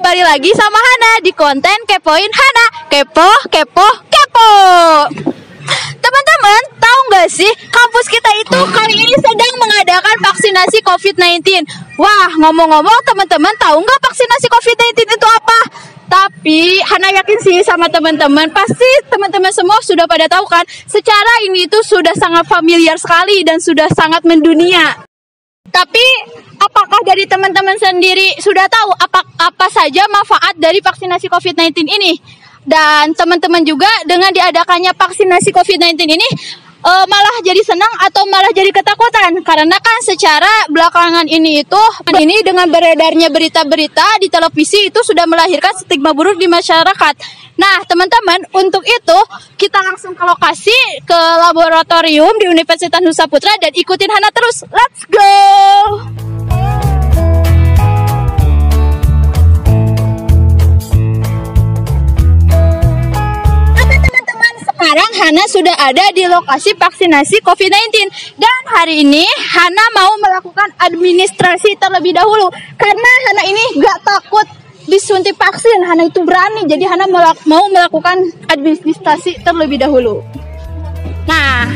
kembali lagi sama Hana di konten Kepoin Hana. Kepo, kepo, kepo. Teman-teman, tahu nggak sih kampus kita itu kali ini sedang mengadakan vaksinasi COVID-19. Wah, ngomong-ngomong teman-teman tahu nggak vaksinasi COVID-19 itu apa? Tapi Hana yakin sih sama teman-teman, pasti teman-teman semua sudah pada tahu kan, secara ini itu sudah sangat familiar sekali dan sudah sangat mendunia. Tapi apakah dari teman-teman sendiri sudah tahu apa saja manfaat dari vaksinasi COVID-19 ini? Dan teman-teman juga dengan diadakannya vaksinasi COVID-19 ini malah jadi senang atau malah jadi ketakutan? Karena kan secara belakangan ini dengan beredarnya berita-berita di televisi itu sudah melahirkan stigma buruk di masyarakat. Nah teman-teman, untuk itu kita langsung ke lokasi, ke laboratorium di Universitas Nusa Putra dan ikutin Hana terus. Let's go! Sekarang Hana sudah ada di lokasi vaksinasi COVID-19 dan hari ini Hana mau melakukan administrasi terlebih dahulu karena Hana ini gak takut disuntik vaksin. Hana itu berani, jadi Hana mau melakukan administrasi terlebih dahulu. Nah,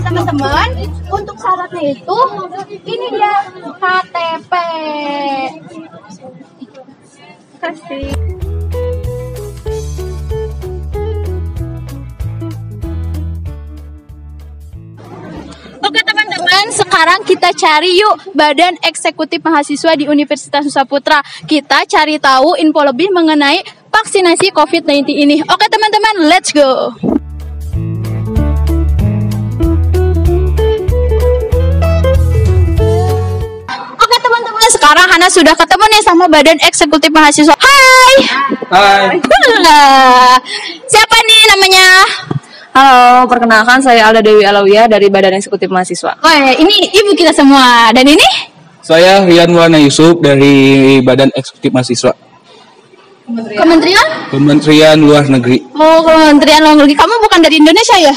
teman-teman, untuk syaratnya itu ini dia KTP. Kasih. Oke teman-teman, sekarang kita cari yuk Badan Eksekutif Mahasiswa di Universitas Nusa Putra. Kita cari tahu info lebih mengenai vaksinasi COVID-19 ini. Oke teman-teman, let's go. Sekarang Hana sudah ketemu nih sama Badan Eksekutif Mahasiswa. Hai. Hai. Siapa nih namanya? Halo, perkenalkan saya Alda Dewi Alawiyah dari Badan Eksekutif Mahasiswa. Oh ya, ini ibu kita semua. Dan ini? Saya Rian Wana Yusuf dari Badan Eksekutif Mahasiswa. Kementerian Luar Negeri. Oh, Kementerian Luar Negeri. Kamu bukan dari Indonesia ya?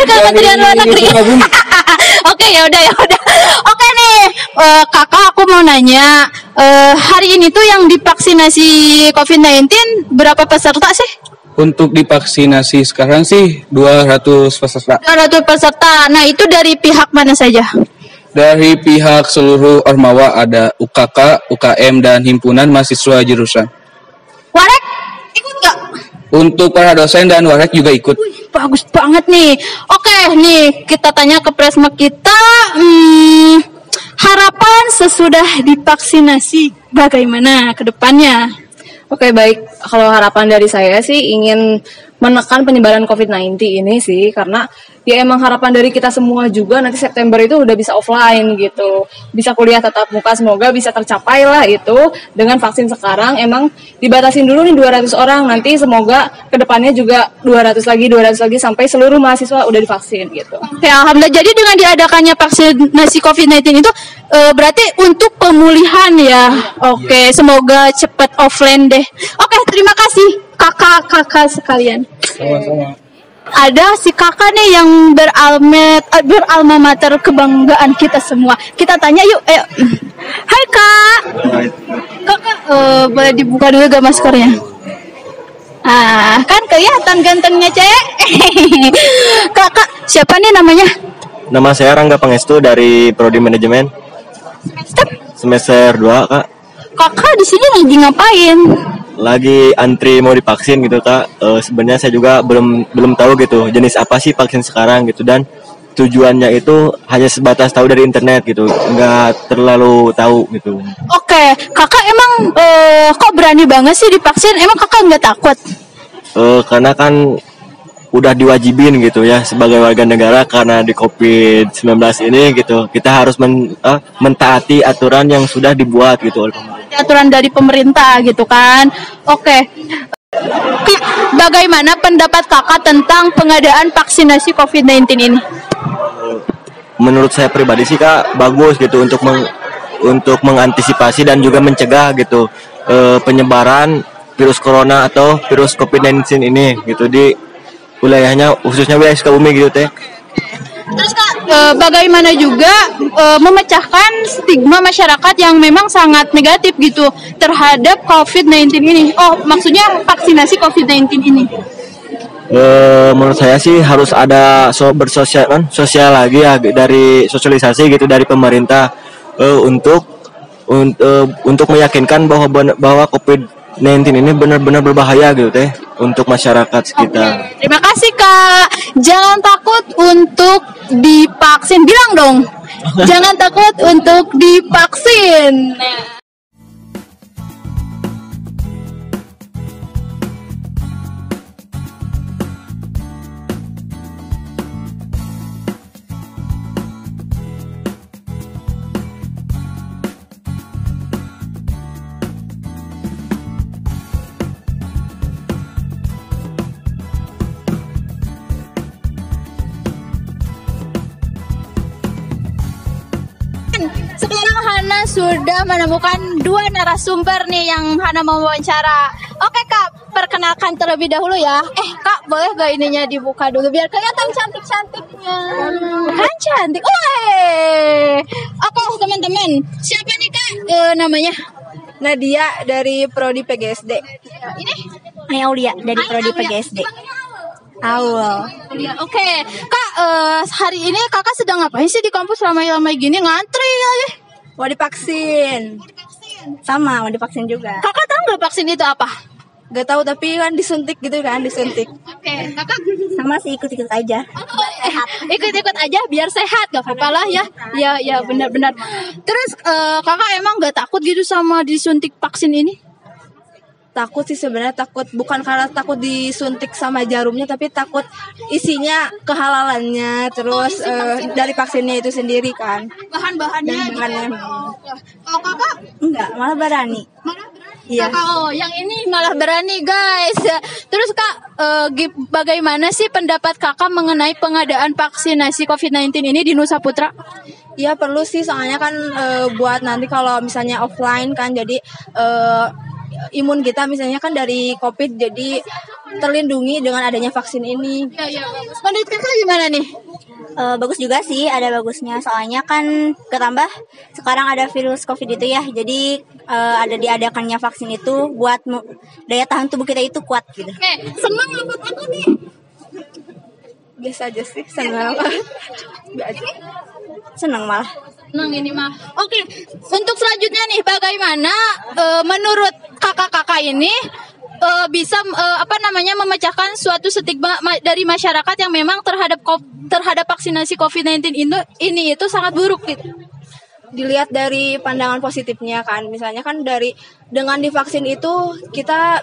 Kementerian Luar Negeri. Oke, ya udah. Oke nih, kakak aku mau nanya, hari ini tuh yang divaksinasi COVID-19 berapa peserta sih? Untuk divaksinasi sekarang sih 200 peserta. 200 peserta. Nah, itu dari pihak mana saja? Dari pihak seluruh Ormawa, ada UKK, UKM, dan Himpunan Mahasiswa Jurusan. Warek ikut nggak? Untuk para dosen dan warek juga ikut. Wih, bagus banget nih. Oke, nih kita tanya ke presma kita, harapan sesudah divaksinasi bagaimana ke depannya? Oke, baik. Kalau harapan dari saya sih ingin menekan penyebaran COVID-19 ini sih, karena ya emang harapan dari kita semua juga nanti September itu udah bisa offline gitu, bisa kuliah tatap muka, semoga bisa tercapai lah itu dengan vaksin sekarang. Emang dibatasin dulu nih 200 orang, nanti semoga kedepannya juga 200 lagi sampai seluruh mahasiswa udah divaksin gitu. Oke, alhamdulillah. Jadi dengan diadakannya vaksinasi COVID-19 itu berarti untuk pemulihan ya. Oke, semoga cepat offline deh. Oke, terima kasih kakak-kakak sekalian. Sama-sama. Ada si kakak nih yang beralma mater kebanggaan kita semua. Kita tanya yuk, ayo. Hai kak. Kakak, boleh dibuka dulu gak maskernya? Ah, kan kelihatan gantengnya cek. Kakak, siapa nih namanya? Nama saya Rangga Pangestu dari Prodi Manajemen. Semester 2, Kak. Kakak di sini lagi ngapain? Lagi antri mau divaksin gitu, Kak. Sebenarnya saya juga belum tahu gitu jenis apa sih vaksin sekarang gitu, dan tujuannya itu hanya sebatas tahu dari internet gitu, nggak terlalu tahu gitu. Oke, kakak emang kok berani banget sih divaksin? Emang kakak nggak takut? Karena kan udah diwajibin gitu ya sebagai warga negara, karena di COVID-19 ini gitu kita harus mentaati aturan yang sudah dibuat gitu oleh pemerintah. Aturan dari pemerintah gitu kan. Oke. Bagaimana pendapat kakak tentang pengadaan vaksinasi COVID-19 ini? Menurut saya pribadi sih Kak, bagus gitu untuk mengantisipasi dan juga mencegah gitu penyebaran virus corona atau virus COVID-19 ini gitu di wilayahnya, khususnya wilayah Sukabumi gitu teh. Terus Kak, bagaimana juga memecahkan stigma masyarakat yang memang sangat negatif gitu terhadap COVID-19 ini? Oh, maksudnya vaksinasi COVID-19 ini? Menurut saya sih harus ada sosial lagi ya, dari sosialisasi gitu dari pemerintah untuk meyakinkan bahwa COVID-19 ini benar-benar berbahaya gitu teh untuk masyarakat sekitar. Oke, terima kasih Kak. Jangan takut untuk divaksin. Bilang dong. Jangan takut untuk divaksin. Sekarang Hana sudah menemukan 2 narasumber nih yang Hana mau wawancara. Oke Kak, perkenalkan terlebih dahulu ya. Kak, boleh gak ininya dibuka dulu biar kelihatan cantik-cantiknya. Kan cantik. Oke teman-teman, siapa nih Kak namanya? Nadia dari Prodi PGSD. Ini? Aulia dari Prodi PGSD. Awal. Oke, Kak, hari ini Kakak sedang ngapain sih di kampus ramai-ramai gini ngantri lagi? Mau divaksin. Sama, mau divaksin juga. Kakak tahu nggak vaksin itu apa? Gak tahu tapi kan disuntik gitu kan, disuntik. Oke, Kakak Sama sih ikut-ikut aja. ikut-ikut aja biar sehat, gak apa-apa lah ya. Ya benar-benar. Terus Kakak emang nggak takut gitu sama disuntik vaksin ini? Takut sih sebenarnya, takut bukan karena takut disuntik sama jarumnya, tapi takut isinya kehalalannya, terus dari vaksinnya itu sendiri kan. Bahan-bahannya. Bahannya. Kalau Kakak Enggak, malah berani. Iya. Kakak, yang ini malah berani guys. Terus Kak, bagaimana sih pendapat Kakak mengenai pengadaan vaksinasi COVID-19 ini di Nusa Putra? Iya perlu sih, soalnya kan buat nanti kalau misalnya offline kan, jadi imun kita misalnya kan dari COVID jadi terlindungi dengan adanya vaksin ini. Iya bagus. Menurut Kakak gimana nih? Bagus juga sih, ada bagusnya. Soalnya kan ketambah sekarang ada virus COVID itu ya. Jadi ada diadakannya vaksin itu buat daya tahan tubuh kita itu kuat gitu. Senang apa takut nih? Biasa aja sih, senang. Senang malah. Senang ini mah. Oke, untuk selanjutnya nih bagaimana menurut kakak-kakak ini bisa memecahkan suatu stigma dari masyarakat yang memang terhadap vaksinasi COVID-19 ini itu sangat buruk gitu. Dilihat dari pandangan positifnya kan, misalnya kan dengan divaksin itu kita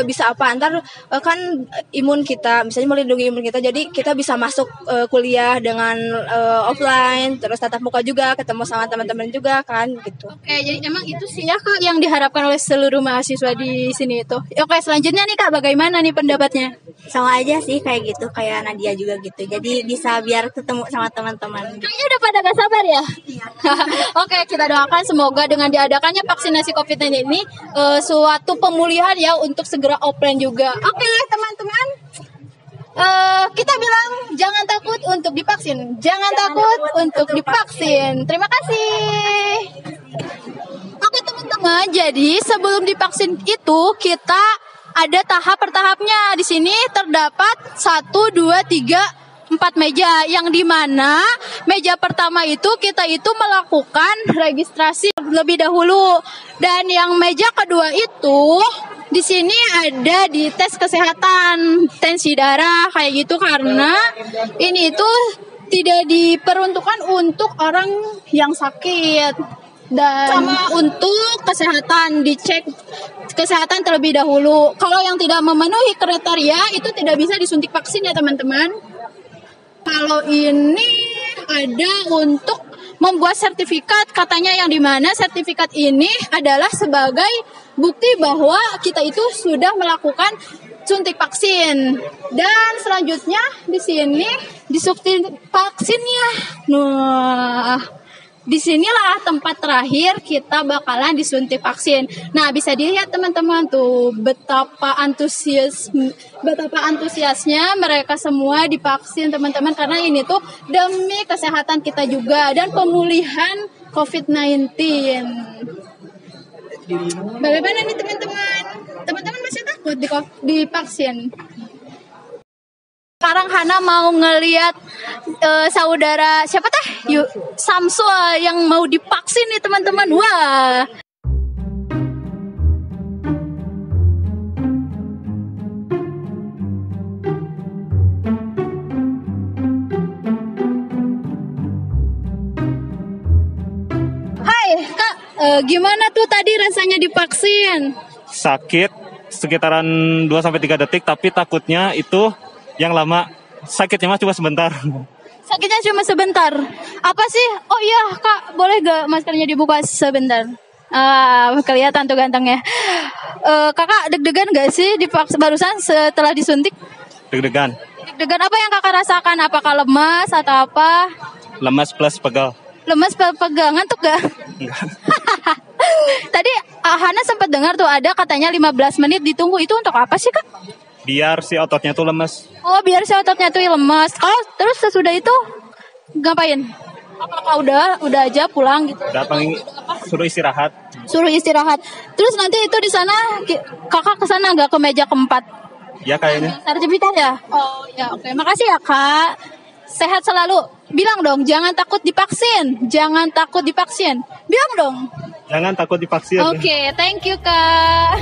bisa apa, antar kan imun kita, misalnya melindungi imun kita, jadi kita bisa masuk kuliah dengan offline, terus tatap muka juga, ketemu sama teman-teman juga kan gitu. Oke, jadi emang itu sih ya Kak yang diharapkan oleh seluruh mahasiswa di sini itu. Oke, selanjutnya nih Kak, bagaimana nih pendapatnya? Sama aja sih kayak gitu, kayak Nadia juga gitu. Jadi bisa biar ketemu sama teman-teman. Kayaknya udah pada gak sabar ya? Oke, kita doakan semoga dengan diadakannya vaksinasi COVID-19 ini suatu pemulihan ya untuk segera offline juga. Oke, teman-teman. Kita bilang jangan takut untuk divaksin. Jangan takut untuk divaksin. Terima kasih. Oke, teman-teman. Jadi sebelum divaksin itu kita ada tahap per tahapnya. Di sini terdapat 1, 2, 3, 4 meja, yang dimana meja pertama itu kita itu melakukan registrasi lebih dahulu, dan yang meja kedua itu di sini ada di tes kesehatan, tensi darah kayak gitu, karena ini itu tidak diperuntukkan untuk orang yang sakit, dan untuk kesehatan dicek kesehatan terlebih dahulu. Kalau yang tidak memenuhi kriteria itu tidak bisa disuntik vaksin ya teman-teman. Kalau ini ada untuk membuat sertifikat, katanya, yang dimana sertifikat ini adalah sebagai bukti bahwa kita itu sudah melakukan suntik vaksin. Dan selanjutnya di sini disuntik vaksinnya. Nah, disinilah tempat terakhir kita bakalan disuntik vaksin. Nah, bisa dilihat teman-teman tuh betapa antusiasnya mereka semua divaksin teman-teman, karena ini tuh demi kesehatan kita juga dan pemulihan COVID-19. Bagaimana nih teman-teman? Teman-teman masih takut divaksin? Sekarang Hana mau ngeliat saudara siapa teh? Samsul yang mau divaksin nih teman-teman. Wah. Hai Kak, gimana tuh tadi rasanya divaksin? Sakit sekitaran 2-3 detik, tapi takutnya itu yang lama. Sakitnya mah cuma sebentar. Sakitnya cuma sebentar. Apa sih? Oh iya Kak, boleh gak maskernya dibuka sebentar? Kelihatan tuh gantengnya. Kakak deg-degan gak sih barusan setelah disuntik? Deg-degan. Deg-degan apa yang kakak rasakan? Apakah lemas atau apa? Lemas plus pegal. Lemas pegal, ngantuk gak? Enggak. Tadi Hana sempat dengar tuh ada katanya 15 menit ditunggu. Itu untuk apa sih Kak? Biar si ototnya tuh lemes. Oh, biar si ototnya tuh lemas. Kalau terus sesudah itu ngapain? Apakah udah aja pulang gitu? Udah paling suruh istirahat. Suruh istirahat. Terus nanti itu di sana kakak ke sana nggak ke meja keempat? Ya kayaknya. Sertifikat ya? Oh ya, oke. Makasih ya Kak. Sehat selalu. Bilang dong, jangan takut divaksin. Jangan takut divaksin. Bilang dong. Jangan takut divaksin. Oke, thank you Kak.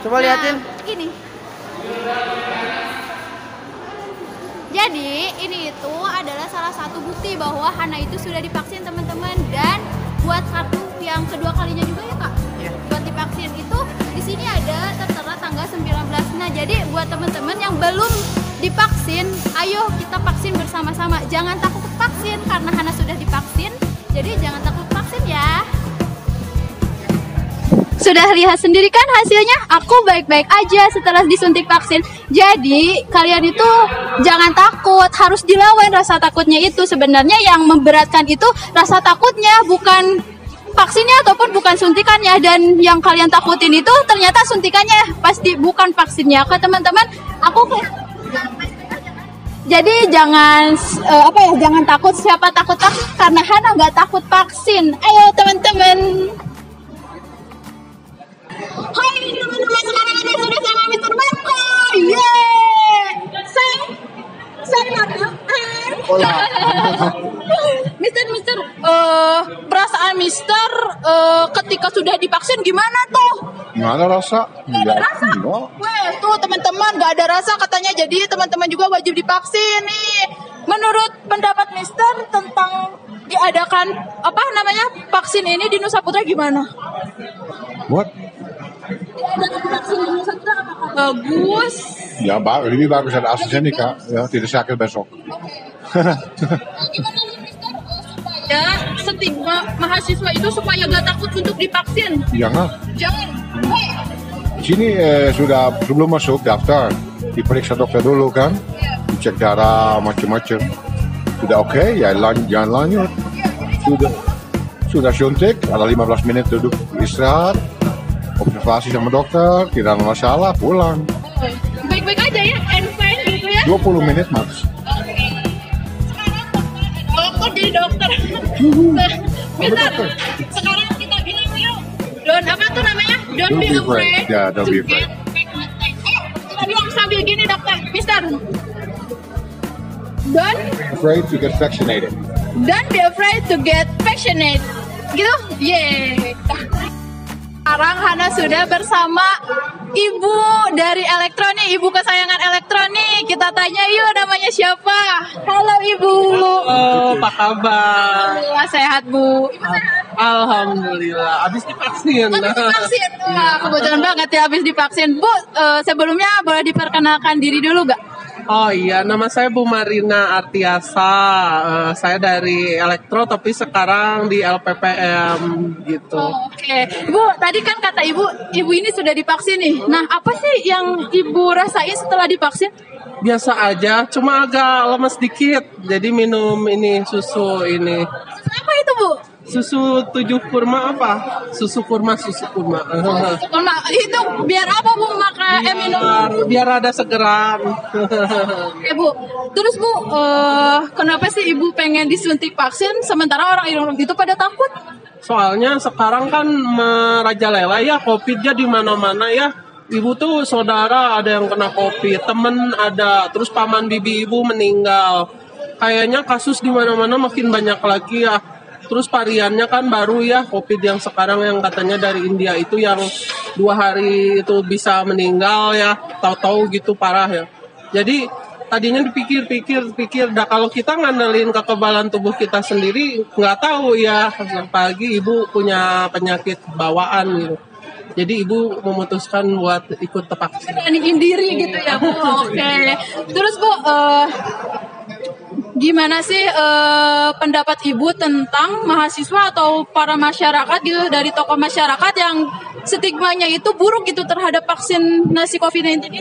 Coba liatin. Ini. Jadi ini itu adalah salah satu bukti bahwa Hana itu sudah divaksin teman-teman, dan buat kartu yang kedua kalinya juga ya Kak. Iya. Buat divaksin itu di sini ada tertera tanggal 19. Nah, jadi buat teman-teman yang belum divaksin, ayo kita vaksin bersama-sama. Jangan takut vaksin karena Hana sudah divaksin. Jadi jangan takut vaksin ya. Sudah lihat sendiri kan hasilnya? Aku baik-baik aja setelah disuntik vaksin. Jadi kalian itu jangan takut, harus dilawan rasa takutnya itu. Sebenarnya yang memberatkan itu rasa takutnya, bukan vaksinnya ataupun bukan suntikannya. Dan yang kalian takutin itu ternyata suntikannya, pasti bukan vaksinnya. Ke teman-teman, jadi jangan jangan takut. Siapa takut karena Hana nggak takut vaksin. Ayo teman-teman. Hai teman-teman, sekarang Anda sudah sama Mr. Marco. Yeay. Saya Mister, perasaan Mister ketika sudah divaksin gimana tuh? Nggak ada rasa. Nggak ada rasa? Weh, tuh teman-teman nggak ada rasa katanya. Jadi teman-teman juga wajib divaksin nih. Menurut pendapat Mister tentang diadakan vaksin ini di Nusa Putra gimana? Buat? Diadakan vaksin di Nusa Putra apakah bagus? Ya, lebih bagus ada AstraZeneca. Ya, tidak sakit besok. Ya, stigma mahasiswa itu supaya gak takut untuk divaksin. Jangan. Di sini sudah sebelum masuk daftar, diperiksa dokter dulu kan, dicek darah macam-macam. Sudah oke, ya jangan lanjut. Sudah suntik, ada 15 menit duduk istirahat, observasi sama dokter, tidak ada masalah, pulang. Baik-baik aja ya, and fine gitu ya. 20 menit max. Kok jadi dokter? Bentar, sekarang kita bilang yuk. Apa tuh namanya? Don't be afraid. Ya, don't be afraid. Kita bilang sambil gini dokter, Mister. Don't be afraid to get vaccinated. Don't be afraid to get vaccinated. Gitu? Yeay. Sekarang Hana sudah bersama ibu dari elektronik, ibu kesayangan elektronik. Kita tanya yuk namanya siapa. Halo ibu. Halo, apa kabar? Alhamdulillah sehat bu. Ibu sehat? Alhamdulillah, habis divaksin. Habis divaksin. Wah, kebetulan banget ya habis divaksin. Bu, sebelumnya boleh diperkenalkan diri dulu gak? Oh iya, nama saya Bu Marina Artiasa. Saya dari Elektro tapi sekarang di LPPM gitu. Oh, Oke. Bu, tadi kan kata ibu ini sudah divaksin nih. Nah, apa sih yang ibu rasain setelah divaksin? Biasa aja, cuma agak lemes dikit. Jadi minum ini susu ini. Apa itu, Bu? Susu 7 kurma apa? Susu kurma. Kurma itu biar apa Bu minum? Biar ada segeran. Ya Bu. Terus Bu, kenapa sih Ibu pengen disuntik vaksin sementara orang itu pada takut? Soalnya sekarang kan merajalela ya, COVID-nya di mana-mana ya. Ibu tuh saudara ada yang kena COVID, temen ada, terus paman bibi ibu meninggal. Kayaknya kasus di mana-mana makin banyak lagi ya. Terus variannya kan baru ya, COVID yang sekarang yang katanya dari India itu yang 2 hari itu bisa meninggal ya, tahu-tahu gitu parah ya. Jadi tadinya dipikir, dah kalau kita ngandelin kekebalan tubuh kita sendiri, nggak tahu ya, apalagi ibu punya penyakit bawaan gitu. Jadi ibu memutuskan buat ikut vaksin. Beraniin diri gitu ya Bu. Oke. Terus Bu, gimana sih pendapat Ibu tentang mahasiswa atau para masyarakat gitu dari tokoh masyarakat yang stigmanya itu buruk gitu terhadap vaksinasi COVID-19 ini?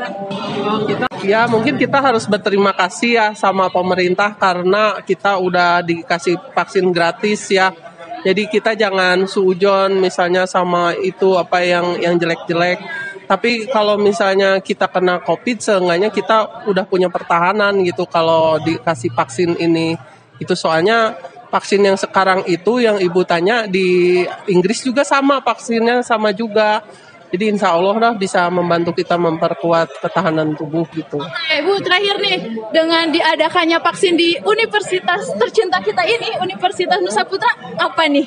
Ya mungkin kita harus berterima kasih ya sama pemerintah karena kita udah dikasih vaksin gratis ya. Jadi kita jangan suujon misalnya sama itu apa yang jelek-jelek. Tapi kalau misalnya kita kena COVID, seenggaknya kita udah punya pertahanan gitu kalau dikasih vaksin ini. Itu soalnya vaksin yang sekarang itu yang ibu tanya di Inggris juga sama, vaksinnya sama juga. Jadi insya Allah lah bisa membantu kita memperkuat ketahanan tubuh gitu. Oke, Bu, terakhir nih, dengan diadakannya vaksin di universitas tercinta kita ini, Universitas Nusa Putra, apa nih?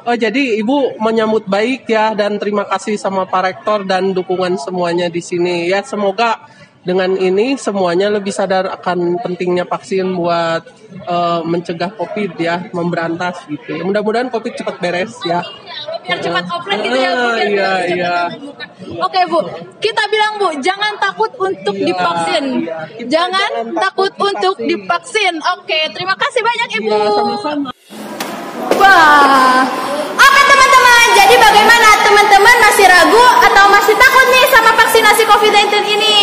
Jadi Ibu menyambut baik ya dan terima kasih sama Pak Rektor dan dukungan semuanya di sini. Ya semoga dengan ini semuanya lebih sadar akan pentingnya vaksin buat mencegah COVID ya, memberantas gitu. Mudah-mudahan COVID cepat beres ya. Biar cepat offline gitu ya Bu. Iya. Oke Bu, kita bilang Bu, jangan takut untuk divaksin. Jangan takut untuk divaksin. Oke, terima kasih banyak Ibu. Sama-sama. Wah, oke teman-teman, jadi bagaimana teman-teman masih ragu atau masih takut nih sama vaksinasi COVID-19 ini?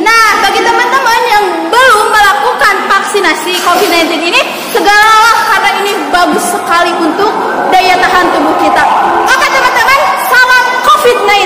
Nah, bagi teman-teman yang belum melakukan vaksinasi COVID-19 ini, segeralah karena ini bagus sekali untuk daya tahan tubuh kita. Oke teman-teman, salam COVID-19.